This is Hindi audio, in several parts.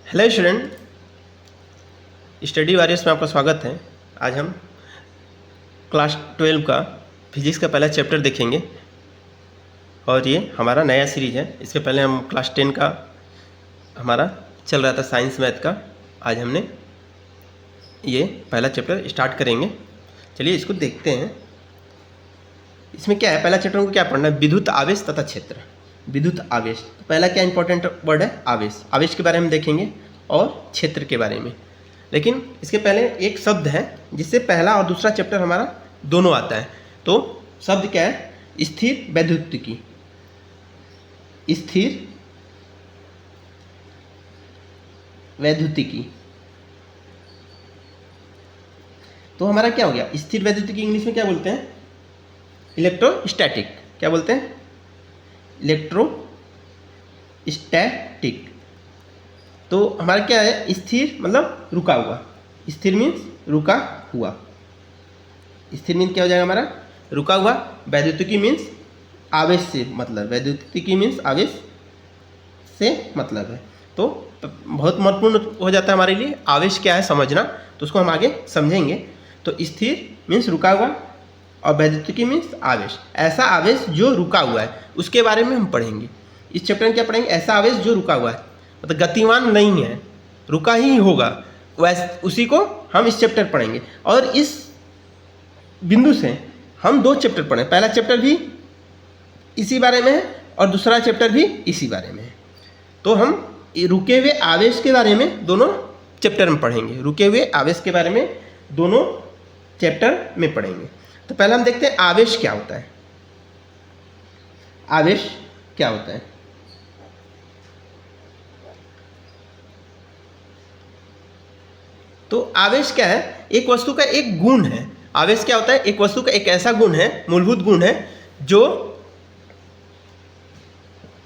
हेलो स्टूडेंट, स्टडी वॉरियर्स में आपका स्वागत है। आज हम क्लास 12 का फिजिक्स का पहला चैप्टर देखेंगे और ये हमारा नया सीरीज है। इसके पहले हम क्लास 10 का हमारा चल रहा था साइंस मैथ का। आज हमने ये पहला चैप्टर स्टार्ट करेंगे। चलिए इसको देखते हैं। इसमें क्या है, पहला चैप्टर को क्या पढ़ना है? विद्युत आवेश तथा क्षेत्र। विद्युत आवेश, पहला क्या इंपॉर्टेंट वर्ड है? आवेश। आवेश के बारे में देखेंगे और क्षेत्र के बारे में। लेकिन इसके पहले एक शब्द है जिससे पहला और दूसरा चैप्टर हमारा दोनों आता है। तो शब्द क्या है? स्थिर वैद्युतिकी। स्थिर वैद्युतिकी। तो हमारा क्या हो गया? स्थिर वैद्युतिकी इंग्लिश में क्या बोलते हैं? इलेक्ट्रोस्टैटिक। क्या बोलते हैं? इलेक्ट्रोस्टैटिक। तो हमारा क्या है? स्थिर मतलब रुका हुआ। स्थिर मीन्स रुका हुआ। स्थिर मीन्स क्या हो जाएगा हमारा? रुका हुआ। वैद्युतिकी मीन्स आवेश से मतलब। वैद्युतिकी मीन्स आवेश से मतलब है। तो बहुत महत्वपूर्ण हो जाता है हमारे लिए आवेश क्या है समझना। तो उसको हम आगे समझेंगे। तो स्थिर मीन्स रुका हुआ और वैद्युतिकी मीन्स आवेश। ऐसा आवेश जो रुका हुआ है उसके बारे में हम पढ़ेंगे। इस चैप्टर में क्या पढ़ेंगे? ऐसा आवेश जो रुका हुआ है, मतलब गतिमान नहीं है, रुका ही होगा, वैसे उसी को हम इस चैप्टर पढ़ेंगे। और इस बिंदु से हम दो चैप्टर पढ़ें। पहला चैप्टर भी इसी बारे में है और दूसरा चैप्टर भी इसी बारे में है। तो हम रुके हुए आवेश के बारे में दोनों चैप्टर में पढ़ेंगे। रुके हुए आवेश के बारे में दोनों चैप्टर में पढ़ेंगे। तो पहले हम देखते हैं आवेश क्या होता है। आवेश क्या होता है? तो आवेश क्या है? एक वस्तु का एक गुण है। आवेश क्या होता है? एक वस्तु का एक ऐसा गुण है, मूलभूत गुण है, जो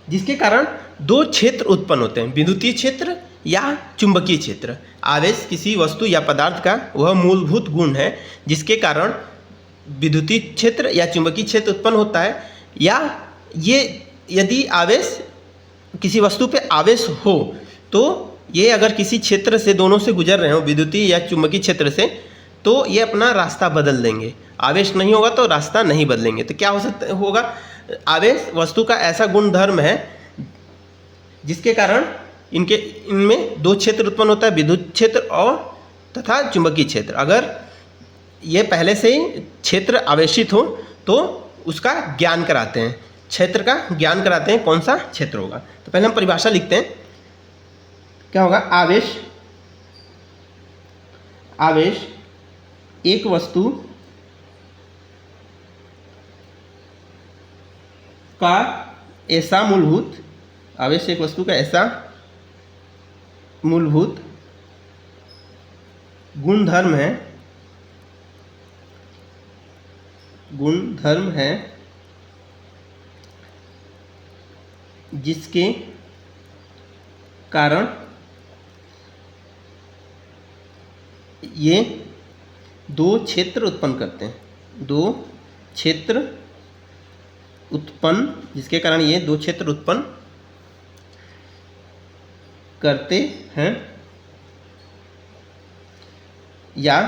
जिसके कारण दो क्षेत्र उत्पन्न होते हैं, विद्युतीय क्षेत्र या चुंबकीय क्षेत्र। आवेश किसी वस्तु या पदार्थ का वह मूलभूत गुण है जिसके कारण विद्युतीय क्षेत्र या चुंबकीय क्षेत्र उत्पन्न होता है। या ये यदि आवेश किसी वस्तु पे आवेश हो तो ये अगर किसी क्षेत्र से दोनों से गुजर रहे हो, विद्युतीय या चुंबकीय क्षेत्र से, तो ये अपना रास्ता बदल देंगे। आवेश नहीं होगा तो रास्ता नहीं बदलेंगे। तो क्या हो सकता होगा? आवेश वस्तु का ऐसा गुण धर्म है जिसके कारण इनमें दो क्षेत्र उत्पन्न होता है, विद्युत क्षेत्र और तथा चुंबकीय क्षेत्र। अगर ये पहले से ही क्षेत्र आवेशित हो तो उसका ज्ञान कराते हैं, क्षेत्र का ज्ञान कराते हैं कौन सा क्षेत्र होगा। तो पहले हम परिभाषा लिखते हैं। क्या होगा? आवेश। आवेश एक वस्तु का ऐसा मूलभूत, आवेश एक वस्तु का ऐसा मूलभूत गुणधर्म है, गुणधर्म है जिसके कारण ये दो क्षेत्र उत्पन्न करते हैं। दो क्षेत्र उत्पन्न, जिसके कारण ये दो क्षेत्र उत्पन्न करते हैं या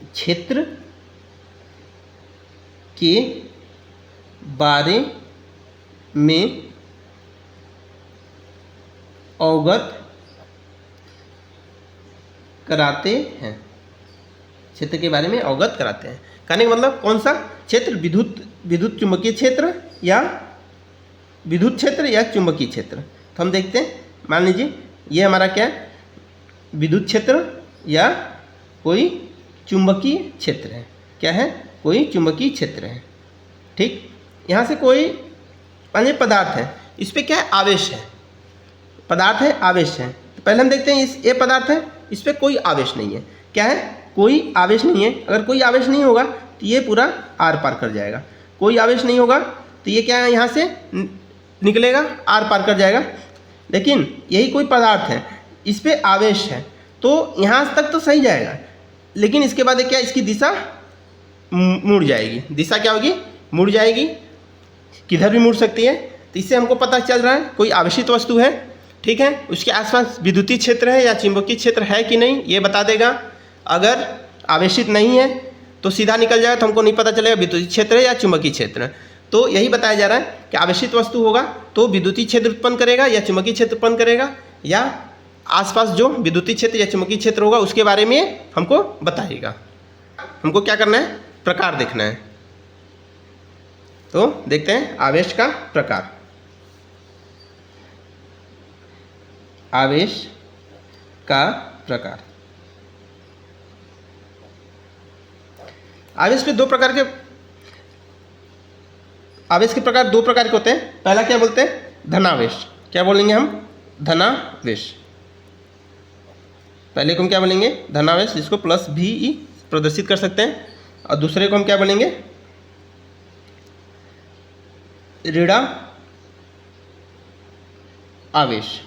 क्षेत्र के बारे में अवगत कराते हैं। क्षेत्र के बारे में अवगत कराते हैं कहने का मतलब कौन सा क्षेत्र? विद्युत चुंबकीय क्षेत्र या विद्युत क्षेत्र या चुंबकीय क्षेत्र। तो हम देखते हैं, मान लीजिए ये हमारा क्या है? विद्युत क्षेत्र या कोई चुंबकीय क्षेत्र है। क्या है? कोई चुंबकीय क्षेत्र है। ठीक, यहाँ से कोई मान लीजिए पदार्थ है, इस पर क्या है? आवेश है। पदार्थ है, आवेश है। तो पहले हम देखते हैं ये पदार्थ है, इस पर कोई आवेश नहीं है। क्या है? कोई आवेश नहीं है। अगर कोई आवेश नहीं होगा तो ये पूरा आर पार कर जाएगा। कोई आवेश नहीं होगा तो ये क्या है? यहाँ से निकलेगा, आर पार कर जाएगा। लेकिन यही कोई पदार्थ है, इस पर आवेश है, तो यहाँ तक तो सही जाएगा। लेकिन इसके बाद क्या? इसकी दिशा मुड़ जाएगी। दिशा क्या होगी? मुड़ जाएगी। किधर भी मुड़ सकती है। तो इससे हमको पता चल रहा है कोई आवेशित वस्तु है, ठीक है, उसके आसपास विद्युतीय क्षेत्र है या चुंबकीय क्षेत्र है कि नहीं, ये बता देगा। अगर आवेशित नहीं है तो सीधा निकल जाएगा, तो हमको नहीं पता चलेगा विद्युतीय क्षेत्र है या चुंबकीय क्षेत्र है। तो यही बताया जा रहा है कि आवेशित वस्तु होगा तो विद्युतीय क्षेत्र उत्पन्न करेगा या चुंबकीय क्षेत्र उत्पन्न करेगा, या आसपास जो विद्युतीय क्षेत्र या चुंबकीय क्षेत्र होगा उसके बारे में हमको बताएगा। हमको क्या करना है, प्रकार देखना है। तो देखते हैं आवेश का प्रकार। आवेश का प्रकार, आवेश के आवेश के प्रकार दो प्रकार के होते हैं। पहला क्या बोलते हैं, धनावेश। क्या बोलेंगे हम, धनावेश। पहले को हम क्या बोलेंगे, धनावेश, जिसको प्लस भी प्रदर्शित कर सकते हैं। और दूसरे को हम क्या बोलेंगे, ऋण आवेश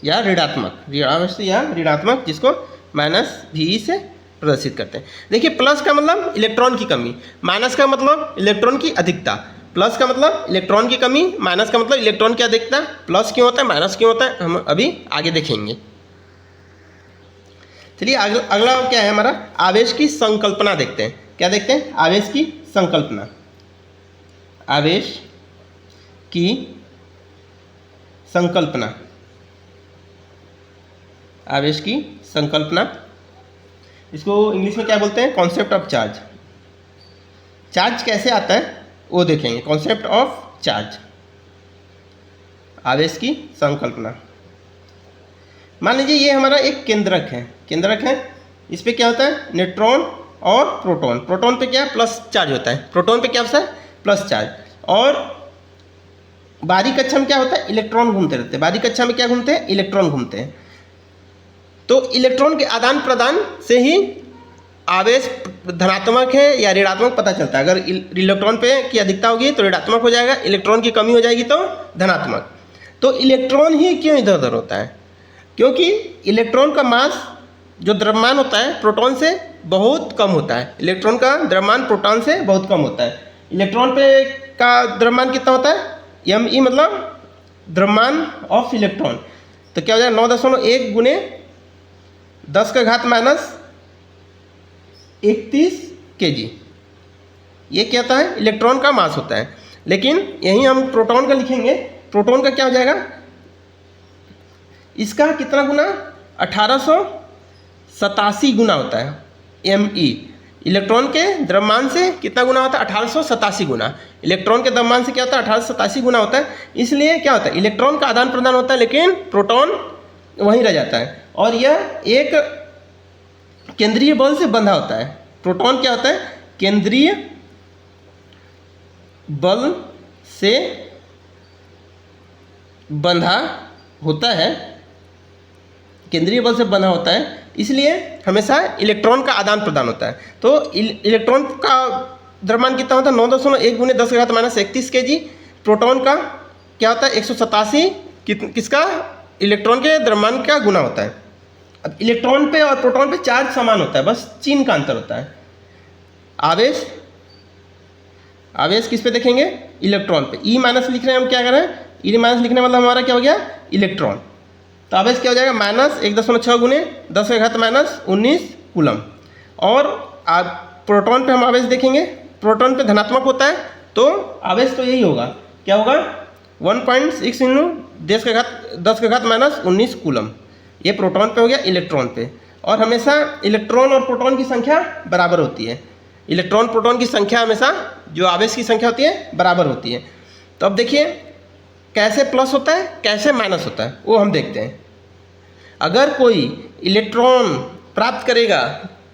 या ऋणात्मक, ऋणावेश या ऋणात्मक, जिसको माइनस भी से प्रदर्शित करते हैं। देखिए, प्लस का मतलब इलेक्ट्रॉन की कमी, माइनस का मतलब इलेक्ट्रॉन की अधिकता। प्लस का मतलब इलेक्ट्रॉन की कमी, माइनस का मतलब इलेक्ट्रॉन की अधिकता। प्लस क्यों होता है, माइनस क्यों होता है, हम अभी आगे देखेंगे। चलिए अगला क्या है हमारा, आवेश की संकल्पना देखते हैं। क्या देखते हैं, आवेश की संकल्पना। आवेश की संकल्पना, आवेश की संकल्पना, इसको इंग्लिश में क्या बोलते हैं, कॉन्सेप्ट ऑफ चार्ज। चार्ज कैसे आता है वो देखेंगे, कॉन्सेप्ट ऑफ चार्ज, आवेश की संकल्पना। मान लीजिए ये हमारा एक केंद्रक है, इस पे क्या होता है, न्यूट्रॉन और प्रोटॉन। प्रोटॉन पे क्या प्लस चार्ज होता है, प्रोटॉन पे क्या होता है, प्लस चार्ज। और बाहरी कक्षा में क्या होता है, इलेक्ट्रॉन घूमते रहते हैं। बाहरी कक्षा में क्या घूमते हैं, इलेक्ट्रॉन घूमते हैं। तो इलेक्ट्रॉन के आदान प्रदान से ही आवेश धनात्मक है या ऋणात्मक पता चलता है। अगर इलेक्ट्रॉन पे की अधिकता होगी तो ऋणात्मक हो जाएगा, इलेक्ट्रॉन की कमी हो जाएगी तो धनात्मक। तो इलेक्ट्रॉन ही क्यों इधर उधर होता है, क्योंकि इलेक्ट्रॉन का मास जो द्रव्यमान होता है प्रोटॉन से बहुत कम होता है। इलेक्ट्रॉन का द्रव्यमान प्रोटॉन से बहुत कम होता है। इलेक्ट्रॉन पे का द्रव्यमान कितना होता है, ME मतलब द्रव्यमान ऑफ इलेक्ट्रॉन। तो क्या हो जाएगा, 9.1 गुने 10 का घात माइनस 31 kg। ये क्या होता है, इलेक्ट्रॉन का मास होता है। लेकिन यहीं हम प्रोटॉन का लिखेंगे, प्रोटॉन का क्या हो जाएगा, इसका कितना गुना, 1887 गुना होता है ME। इलेक्ट्रॉन के द्रव्यमान से कितना गुना होता है, 1887 गुना। इलेक्ट्रॉन के द्रव्यमान से क्या होता है, 1887 गुना होता है। इसलिए क्या होता है, इलेक्ट्रॉन का आदान प्रदान होता है लेकिन प्रोटॉन वहीं रह जाता है। और यह एक केंद्रीय बल से बंधा होता है। प्रोटॉन क्या होता है, केंद्रीय बल से बंधा होता है, केंद्रीय बल से बंधा होता है, इसलिए हमेशा इलेक्ट्रॉन का आदान प्रदान होता है। तो इलेक्ट्रॉन का द्रव्यमान कितना होता है, 9.1 गुने 10 का घात माइनस 31 kg। प्रोटॉन का क्या होता है, 187 किसका, इलेक्ट्रॉन के द्रव्यमान का गुना होता है। अब इलेक्ट्रॉन पे और प्रोटॉन पे चार्ज समान होता है, बस चिन्ह का अंतर होता है। आवेश किस पे देखेंगे, इलेक्ट्रॉन पे। E माइनस लिख रहे हैं हम, क्या कर रहे हैं, E माइनस लिखने मतलब हमारा क्या हो गया, इलेक्ट्रॉन। तो आवेश क्या हो जाएगा, माइनस 1.6 गुने 10 का घात माइनस 19 कूलम। और प्रोटॉन पे हम आवेश देखेंगे, प्रोटॉन पे धनात्मक होता है, तो आवेश तो यही होगा, क्या होगा, 1.6 × 10 का घात माइनस 19 कूलम। ये प्रोटॉन पे हो गया, इलेक्ट्रॉन पे। और हमेशा इलेक्ट्रॉन और प्रोटॉन की संख्या बराबर होती है। इलेक्ट्रॉन प्रोटॉन की संख्या हमेशा जो आवेश की संख्या होती है बराबर होती है। तो अब देखिए कैसे प्लस होता है, कैसे माइनस होता है, वो हम देखते हैं। अगर कोई इलेक्ट्रॉन प्राप्त करेगा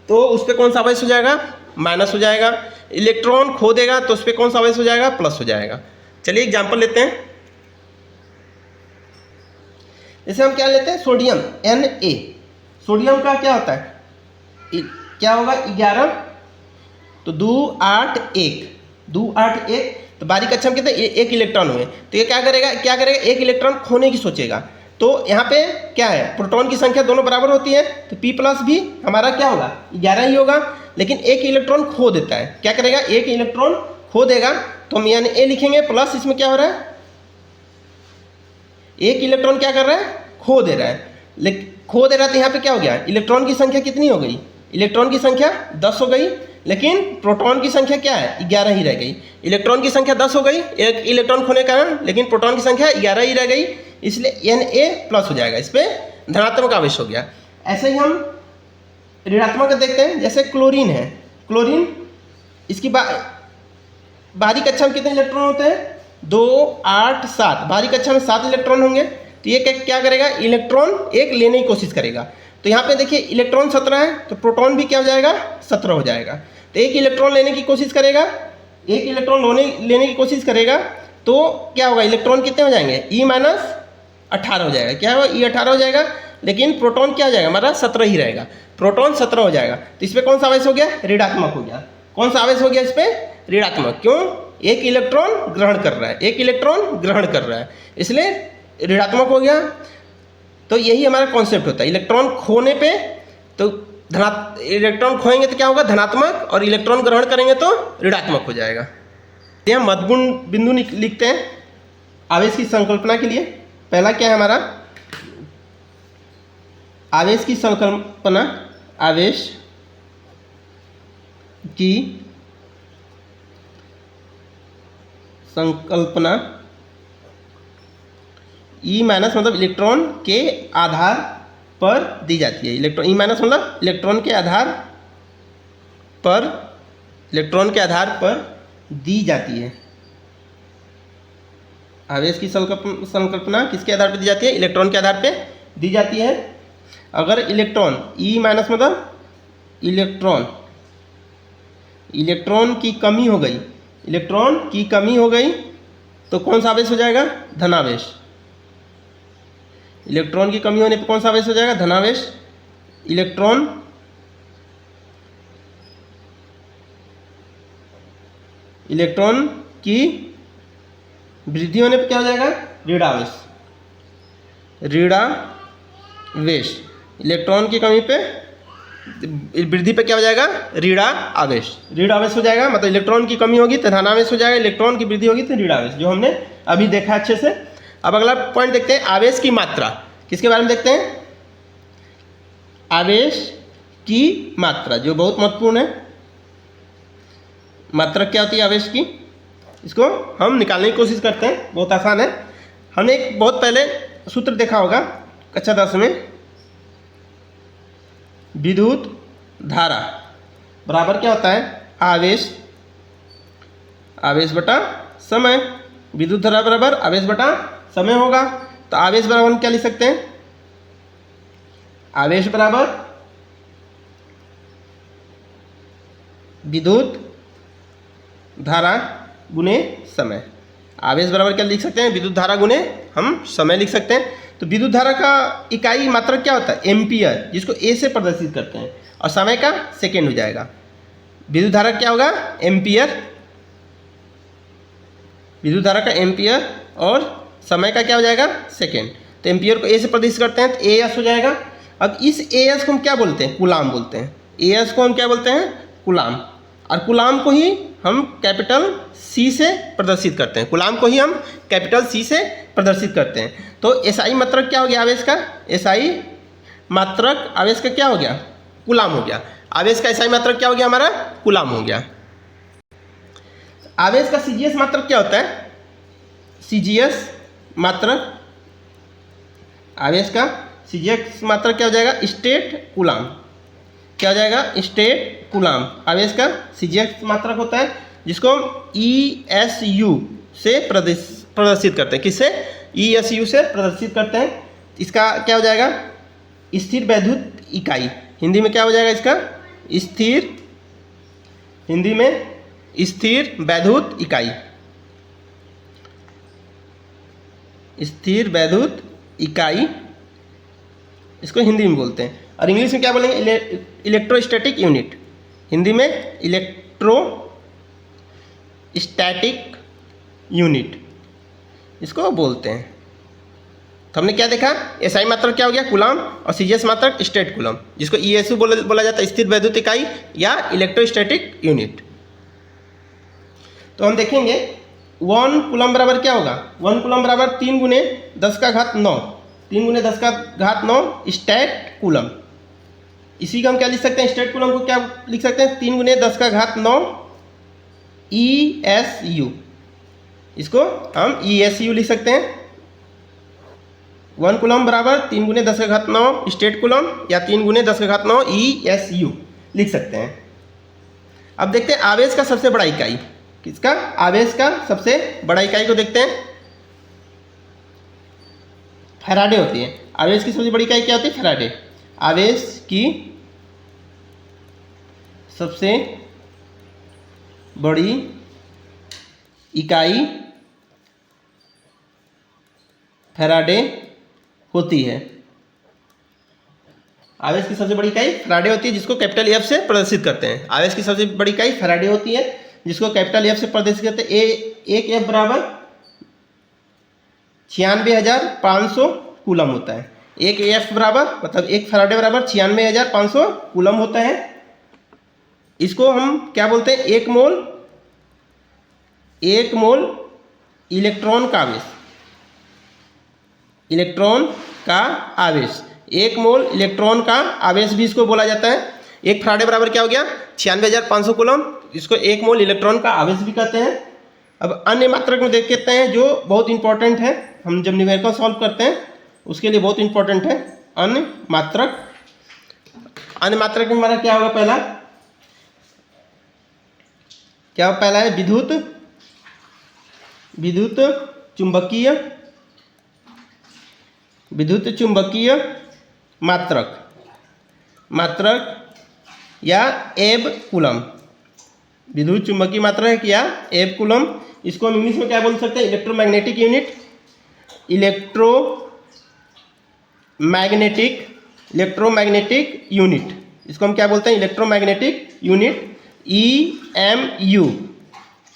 तो उस पर कौन सा आवेश हो जाएगा, माइनस हो जाएगा। इलेक्ट्रॉन खो देगा तो उस पर कौन सा आवेश हो जाएगा, प्लस हो जाएगा। चलिए एग्जाम्पल लेते हैं। जैसे हम क्या लेते हैं, सोडियम Na। सोडियम का क्या होता है, क्या होगा, 11, तो 2 8 1, तो बारीक कक्षा में कितने, एक इलेक्ट्रॉन हुए। तो ये क्या करेगा, एक इलेक्ट्रॉन खोने की सोचेगा। तो यहाँ पे क्या है, प्रोटॉन की संख्या दोनों बराबर होती है, तो P प्लस भी हमारा क्या होगा, 11 ही होगा। लेकिन एक इलेक्ट्रॉन खो देता है, क्या करेगा, एक इलेक्ट्रॉन खो देगा तो हम यानी ए लिखेंगे, प्लस इसमें क्या हो रहा है, एक इलेक्ट्रॉन क्या कर रहा है, खो दे रहा है। लेकिन खो दे रहा है तो यहाँ पे क्या हो गया, इलेक्ट्रॉन की संख्या कितनी हो गई, इलेक्ट्रॉन की संख्या 10 हो गई, लेकिन प्रोटॉन की संख्या क्या है, 11 ही रह गई। इलेक्ट्रॉन की संख्या 10 हो गई एक इलेक्ट्रॉन खोने के कारण, लेकिन प्रोटॉन की संख्या 11 ही रह गई, इसलिए Na+ हो जाएगा, इस पर धनात्मक आवेश हो गया। ऐसे ही हम ऋणात्मक देखते हैं, जैसे क्लोरीन है, क्लोरीन इसकी बाहरी कक्षा में कितने इलेक्ट्रॉन होते हैं, 2, 8, 7, बाहरी कक्षा में 7 इलेक्ट्रॉन होंगे। तो ये क्या करेगा, इलेक्ट्रॉन एक लेने की कोशिश करेगा। तो यहाँ पे देखिए इलेक्ट्रॉन 17 है, तो प्रोटॉन भी क्या हो जाएगा, 17 हो जाएगा। तो एक इलेक्ट्रॉन लेने की कोशिश करेगा, एक इलेक्ट्रॉन लेने की कोशिश करेगा, तो क्या होगा, इलेक्ट्रॉन कितने हो जाएंगे, E-18 हो जाएगा। क्या होगा, E-18 हो जाएगा, लेकिन प्रोटॉन क्या हो जाएगा, हमारा 17 ही रहेगा, प्रोटॉन 17 हो जाएगा। तो इस पर कौन सा आवेश हो गया, ऋणात्मक हो गया। कौन सा आवेश हो गया इस पर, ऋणात्मक। क्यों, एक इलेक्ट्रॉन ग्रहण कर रहा है, एक इलेक्ट्रॉन ग्रहण कर रहा है, इसलिए ऋणात्मक हो गया। तो यही हमारा कॉन्सेप्ट होता है, इलेक्ट्रॉन खोने पे तो इलेक्ट्रॉन खोएंगे तो क्या होगा, धनात्मक, और इलेक्ट्रॉन ग्रहण करेंगे तो ऋणात्मक हो जाएगा। यहाँ मध्यगुण बिंदु लिखते हैं आवेश की संकल्पना के लिए। पहला क्या है हमारा, आवेश की संकल्पना, आवेश की संकल्पना E- मतलब इलेक्ट्रॉन के आधार पर दी जाती है। इलेक्ट्रॉन E- मतलब इलेक्ट्रॉन के आधार पर, इलेक्ट्रॉन के आधार पर दी जाती है। आवेश की संकल्पना किसके आधार पर दी जाती है, इलेक्ट्रॉन के आधार पे दी जाती है। अगर इलेक्ट्रॉन E- मतलब इलेक्ट्रॉन की कमी हो गई, इलेक्ट्रॉन की कमी हो गई तो कौन सा आवेश हो जाएगा, धनावेश। इलेक्ट्रॉन की कमी होने पर कौन सा आवेश हो जाएगा, धनावेश। इलेक्ट्रॉन की वृद्धि होने पर क्या हो जाएगा, ऋणावेश। ऋणावेश, इलेक्ट्रॉन की कमी पे वृद्धि पे क्या हो जाएगा, ऋणावेश। ऋणावेश हो जाएगा, मतलब इलेक्ट्रॉन की कमी होगी तो धनावेश हो जाएगा, इलेक्ट्रॉन की वृद्धि होगी तो ऋणावेश, जो हमने अभी देखा अच्छे से। अब अगला पॉइंट देखते हैं, आवेश की मात्रा। किसके बारे में देखते हैं, आवेश की मात्रा, जो बहुत महत्वपूर्ण है। मात्रा क्या होती है आवेश की, इसको हम निकालने की कोशिश करते हैं, बहुत आसान है। हमने एक बहुत पहले सूत्र देखा होगा कक्षा 10 में, विद्युत धारा बराबर क्या होता है, आवेश बटा समय। विद्युत धारा बराबर आवेश बटा समय होगा। तो आवेश बराबर हम क्या लिख सकते हैं, आवेश बराबर विद्युत धारा गुने समय। आवेश बराबर क्या लिख सकते हैं, विद्युत धारा गुने हम समय लिख सकते हैं। तो विद्युत धारा का इकाई मात्रक क्या होता है, एम्पियर, जिसको ए से प्रदर्शित करते हैं, और समय का सेकेंड हो जाएगा। विद्युत धारा क्या होगा, एम्पियर, विद्युत धारा का एम्पियर, और समय का क्या हो जाएगा, सेकेंड। तो एम्पियर को ए से प्रदर्शित करते हैं तो AS हो जाएगा। अब इस AS को हम क्या बोलते हैं, कूलाम बोलते हैं। AS को हम क्या बोलते हैं, कूलाम, और कूलाम को ही हम कैपिटल C से प्रदर्शित करते हैं, कूलाम को ही हम कैपिटल C से प्रदर्शित करते हैं। तो SI मात्रक क्या हो गया आवेश का, SI मात्रक आवेश का क्या हो गया, कूलाम हो गया। आवेश का SI मात्रक क्या हो गया हमारा, कूलाम हो गया। आवेश का CGS मात्रक क्या होता है, CGS मात्रक, आवेश का CGS मात्रक क्या हो जाएगा, स्टेट कूलाम। क्या हो जाएगा, स्टेट कूलाम आवेश का CGS मात्रक होता है, जिसको हम ESU से प्रदर्शित करते हैं। किससे, ESU से प्रदर्शित करते हैं। इसका क्या हो जाएगा, स्थिर वैद्युत इकाई। हिंदी में क्या हो जाएगा इसका, स्थिर, हिंदी में स्थिर वैद्युत इकाई, स्थिर वैद्युत इकाई, इसको हिंदी में बोलते हैं। और इंग्लिश में क्या बोलेंगे, इलेक्ट्रोस्टैटिक यूनिट। हिंदी में इलेक्ट्रोस्टैटिक यूनिट इसको बोलते हैं। तो हमने क्या देखा, SI मात्रक क्या हो गया, कूलाम, और CGS मात्रक स्टेट कूलाम, जिसको ESU बोला जाता है, स्थिर वैद्युत इकाई या इलेक्ट्रोस्टैटिक यूनिट। तो हम देखेंगे 1 कूलम बराबर क्या होगा, 1 कूलम बराबर 3 गुने 10 का घात 9, 3 गुने 10 का घात 9 स्टैट कूलम। इसी का हम क्या लिख सकते हैं, स्टैट कूलम को क्या लिख सकते हैं, 3 गुने 10 का घात 9 ESU, इसको हम ESU लिख सकते हैं। 1 कूलम बराबर 3 गुने 10 का घात 9 स्टेट कूलम या 3 गुने 10 का घात 9 ESU लिख सकते हैं। अब देखते हैं आवेश का सबसे बड़ा इकाई, किसका, आवेश का सबसे बड़ा इकाई को देखते हैं, फैराडे होती है। आवेश की सबसे बड़ी इकाई क्या होती है, फैराडे। आवेश की सबसे बड़ी इकाई फैराडे होती है। आवेश की सबसे बड़ी इकाई फैराडे होती है, जिसको कैपिटल F से प्रदर्शित करते हैं। आवेश की सबसे बड़ी इकाई फैराडे होती है, जिसको कैपिटल F से प्रदर्शित करते हैं। एक F बराबर 96,500 कूलम होता है। एक F बराबर मतलब एक फैराडे बराबर 96,500 कूलम होता है। इसको हम क्या बोलते हैं, एक मोल इलेक्ट्रॉन का आवेश, इलेक्ट्रॉन का आवेश, 1 मोल इलेक्ट्रॉन का आवेश भी इसको बोला जाता है। एक फैराडे बराबर क्या हो गया, 96,500 कूलम, इसको 1 मोल इलेक्ट्रॉन का आवेश भी कहते हैं। अब अन्य मात्रक में देख लेते हैं, जो बहुत इंपॉर्टेंट है, हम जब न्यूमेरिकल सॉल्व करते हैं उसके लिए बहुत इंपॉर्टेंट है अन्य मात्रक। अन्य मात्रक में हमारा क्या होगा, पहला है विद्युत चुंबकीय मात्रक या एब कूलम, विद्युत चुंबकीय मात्रक या एब कूलम। इसको हम इंग्लिश में क्या बोल सकते हैं, इलेक्ट्रोमैग्नेटिक यूनिट। इसको हम क्या बोलते हैं, इलेक्ट्रोमैग्नेटिक यूनिट, EMU,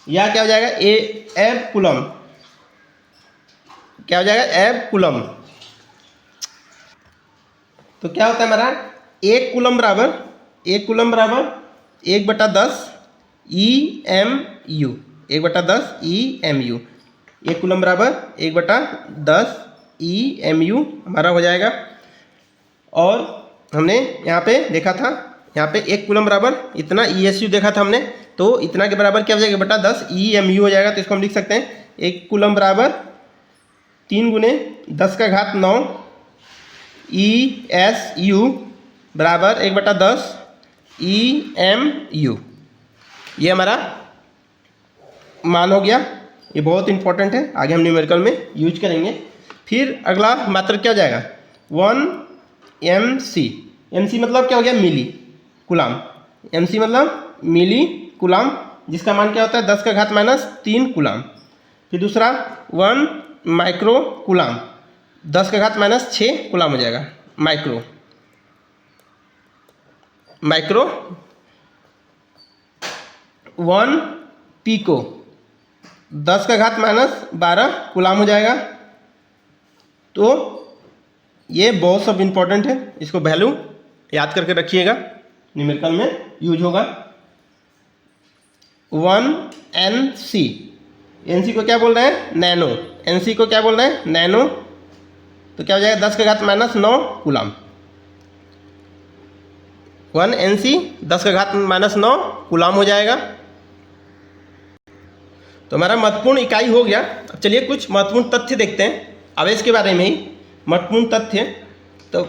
या क्या हो जाएगा, एब कूलम, क्या हो जाएगा, एब कूलम। तो क्या होता है हमारा, 1 कूलम बराबर 1/10 EMU, 1/10 EMU, 1 कूलम बराबर 1/10 EMU हमारा हो जाएगा। और हमने यहाँ पे देखा था, यहाँ पे 1 कूलम बराबर इतना ESU देखा था हमने, तो इतना के बराबर क्या हो जाएगा, 1/10 EMU हो जाएगा। तो इसको हम लिख सकते हैं 1 कूलम बराबर 3 गुने 10 का घात 9 ESU बराबर 1/10 EMU, ये हमारा मान हो गया। ये बहुत इंपॉर्टेंट है, आगे हम न्यूमेरिकल में यूज करेंगे। फिर अगला मात्रक क्या हो जाएगा, 1 MC मतलब क्या हो गया, मिली कूलम, MC मतलब मिली कूलम, जिसका मान क्या होता है, 10 का घात -3 कूलम। फिर दूसरा 1 माइक्रो कूलम, 10 का घात -6 कूलम हो जाएगा, माइक्रो। 1 पीको, 10 का घात -12 कूलम हो जाएगा। तो ये बहुत सब इम्पोर्टेंट है, इसको वैल्यू याद करके रखिएगा, न्यूमेरिकल में यूज होगा। 1 NC को क्या बोल रहे हैं, नैनो, NC को क्या बोल रहे हैं, नैनो। तो क्या हो जाएगा, 10 का घात -9 कूलम। 1 NC 10 का घात -9 कूलम हो जाएगा। तो हमारा महत्वपूर्ण इकाई हो गया। अब चलिए कुछ महत्वपूर्ण तथ्य देखते हैं आवेश के बारे में ही। महत्वपूर्ण तथ्य तो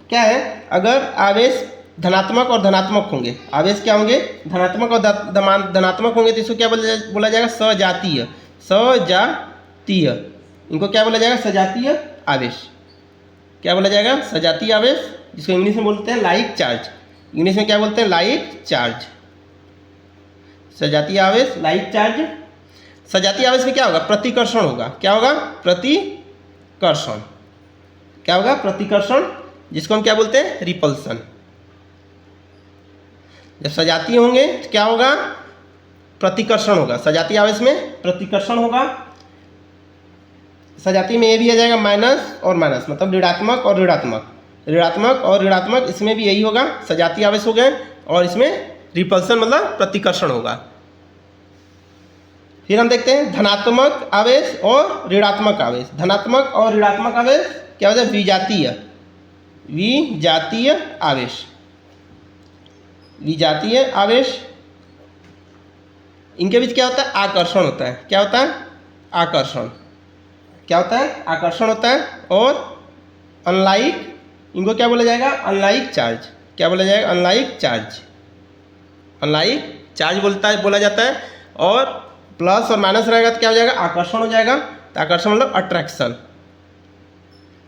क्या है, अगर आवेश धनात्मक और धनात्मक होंगे, आवेश क्या होंगे, धनात्मक और धनात्मक होंगे, तो इसको क्या बोला जाएगा, सजातीय। इनको क्या बोला जाएगा, सजातीय आवेश। क्या बोला जाएगा, सजातीय आवेश, जिसको इंग्लिश में बोलते हैं लाइक चार्ज। इंग्लिश में क्या बोलते हैं, लाइक चार्ज। सजातीय आवेश, लाइक चार्ज। सजातीय आवेश में क्या होगा, प्रतिकर्षण होगा। क्या होगा, प्रतिकर्षण। क्या होगा, प्रतिकर्षण, जिसको हम क्या बोलते हैं, रिपल्सन। जब सजातीय होंगे तो क्या होगा, प्रतिकर्षण होगा। सजातीय आवेश में प्रतिकर्षण होगा। सजातीय में ये भी आ जाएगा माइनस और माइनस, मतलब ऋणात्मक और ऋणात्मक, ऋणात्मक और ऋणात्मक, इसमें भी यही होगा, सजातीय आवेश हो गए। और इसमें रिपल्सन मतलब प्रतिकर्षण होगा। फिर हम देखते हैं धनात्मक आवेश और ऋणात्मक आवेश। धनात्मक और ऋणात्मक आवेश क्या होता है? विजातीय आवेश। विजातीय आवेश, इनके बीच क्या होता है? आकर्षण होता है। क्या होता है? आकर्षण। क्या होता है? आकर्षण होता है। और अनलाइक, इनको क्या बोला जाएगा? Unlike charge. क्या बोला जाएगा? Unlike charge. अनलाइक चार्ज बोला जाता है। और प्लस और माइनस रहेगा तो क्या हो जाएगा? आकर्षण हो जाएगा। तो आकर्षण मतलब अट्रैक्शन।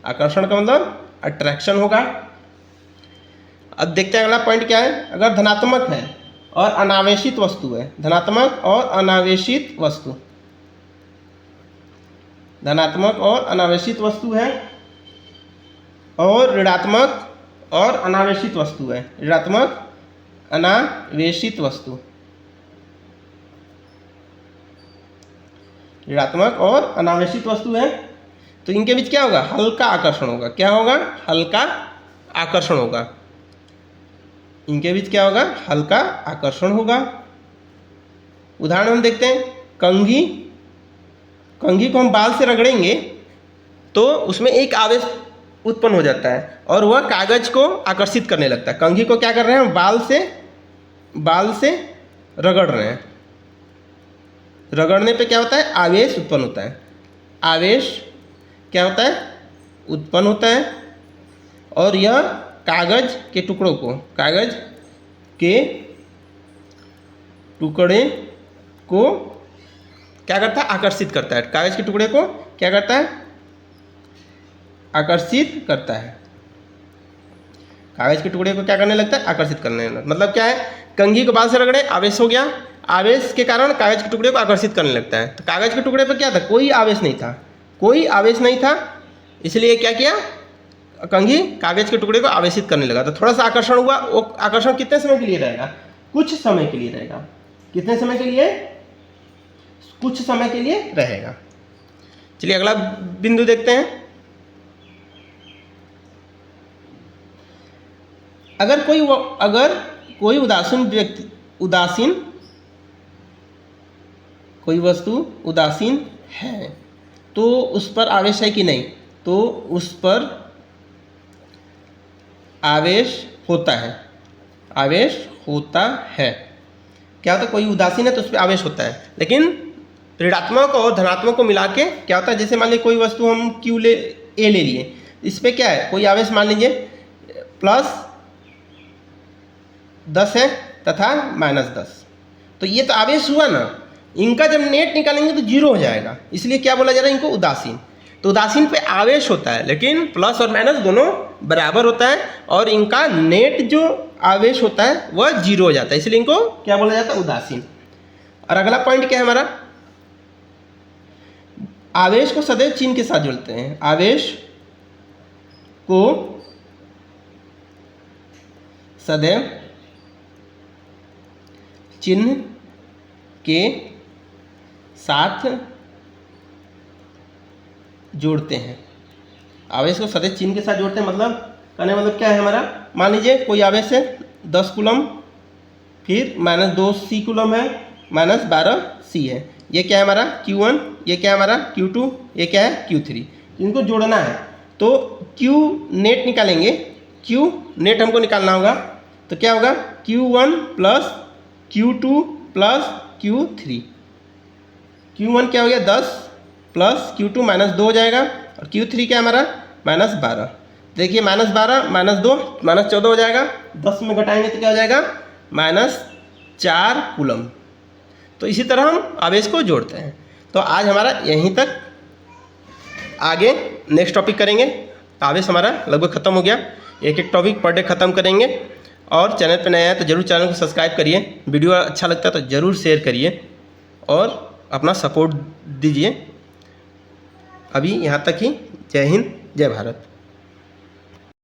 आकर्षण का मतलब अट्रैक्शन होगा। अब देखते हैं अगला पॉइंट क्या है। अगर धनात्मक है और अनावेशित वस्तु है, धनात्मक और अनावेशित वस्तु, धनात्मक और अनावेशित वस्तु है, और ऋणात्मक और अनावेशित वस्तु है, ऋणात्मक अनावेशित वस्तु, ऋणात्मक और अनावेशित वस्तु है, तो इनके बीच क्या होगा? हल्का आकर्षण होगा। क्या होगा? हल्का आकर्षण होगा। इनके बीच क्या होगा? हल्का आकर्षण होगा। उदाहरण हम देखते हैं, कंघी। कंघी को हम बाल से रगड़ेंगे तो उसमें एक आवेश उत्पन्न हो जाता है और वह कागज को आकर्षित करने लगता है। कंघी को क्या कर रहे हैं? बाल से रगड़ रहे हैं। रगड़ने पे क्या होता है? आवेश उत्पन्न होता है। आवेश क्या होता है? उत्पन्न होता है। और यह कागज के टुकड़ों को, कागज के टुकड़े को क्या करता है? आकर्षित करता है। कागज के टुकड़े को क्या करता है? आकर्षित करता है। कागज के टुकड़े को क्या करने लगता है? आकर्षित करने लगता है। मतलब क्या है? कंघी को बाल से रगड़े, आवेश हो गया। आवेश के कारण कागज के टुकड़े को आकर्षित करने लगता है। तो कागज के टुकड़े पर क्या था? कोई आवेश नहीं था। कोई आवेश नहीं था, इसलिए क्या किया? कंघी कागज के टुकड़े को आवेशित करने लगा। तो थोड़ा सा आकर्षण हुआ। वो आकर्षण कितने समय के लिए रहेगा? कुछ समय के लिए रहेगा। कितने समय के लिए? कुछ समय के लिए रहेगा। चलिए अगला बिंदु देखते हैं। अगर कोई कोई वस्तु उदासीन है तो उस पर आवेश है कि नहीं? तो उस पर आवेश होता है। आवेश होता है। क्या होता है? कोई उदासीन है तो उस पर आवेश होता है। लेकिन ऋणात्मक और धनात्मक को मिला के क्या होता है? जैसे मान लीजिए कोई वस्तु हम ए ले लिए, इस पर क्या है? कोई आवेश मान लीजिए +10 है तथा -10, तो ये तो आवेश हुआ ना। इनका जब नेट निकालेंगे तो 0 हो जाएगा। इसलिए क्या बोला जा रहा है? इनको उदासीन। तो उदासीन पे आवेश होता है लेकिन प्लस और माइनस दोनों बराबर होता है और इनका नेट जो आवेश होता है वह 0 हो जाता है, इसलिए इनको क्या बोला जाता है? उदासीन। और अगला पॉइंट क्या है हमारा? आवेश को सदैव चिन्ह के साथ जोड़ते हैं। आवेश को सदैव चिन्ह के साथ जोड़ते हैं। आवेश को सदैव चिन्ह के साथ जोड़ते हैं मतलब कहने मतलब क्या है हमारा? मान लीजिए कोई आवेश है 10 कूलम, फिर -2c कूलम है, -12c है। ये क्या है हमारा? Q1, ये क्या है हमारा? Q2, ये क्या है? Q3। इनको जोड़ना है तो Q नेट निकालेंगे। Q नेट हमको निकालना होगा तो क्या होगा? Q1 + Q2 + Q3। Q1 क्या हो गया? 10 + Q2 -2 हो जाएगा और Q3 क्या है हमारा? -12। देखिए -12 -2 -14 हो जाएगा। 10 में घटाएंगे तो क्या हो जाएगा? -4 कूलम। तो इसी तरह हम आवेश को जोड़ते हैं। तो आज हमारा यहीं तक, आगे नेक्स्ट टॉपिक करेंगे। आवेश हमारा लगभग ख़त्म हो गया। एक एक टॉपिक पर डे ख़त्म करेंगे। और चैनल पर नया है तो ज़रूर चैनल को सब्सक्राइब करिए। वीडियो अच्छा लगता है तो ज़रूर शेयर करिए और अपना सपोर्ट दीजिए। अभी यहाँ तक ही। जय हिंद, जय भारत।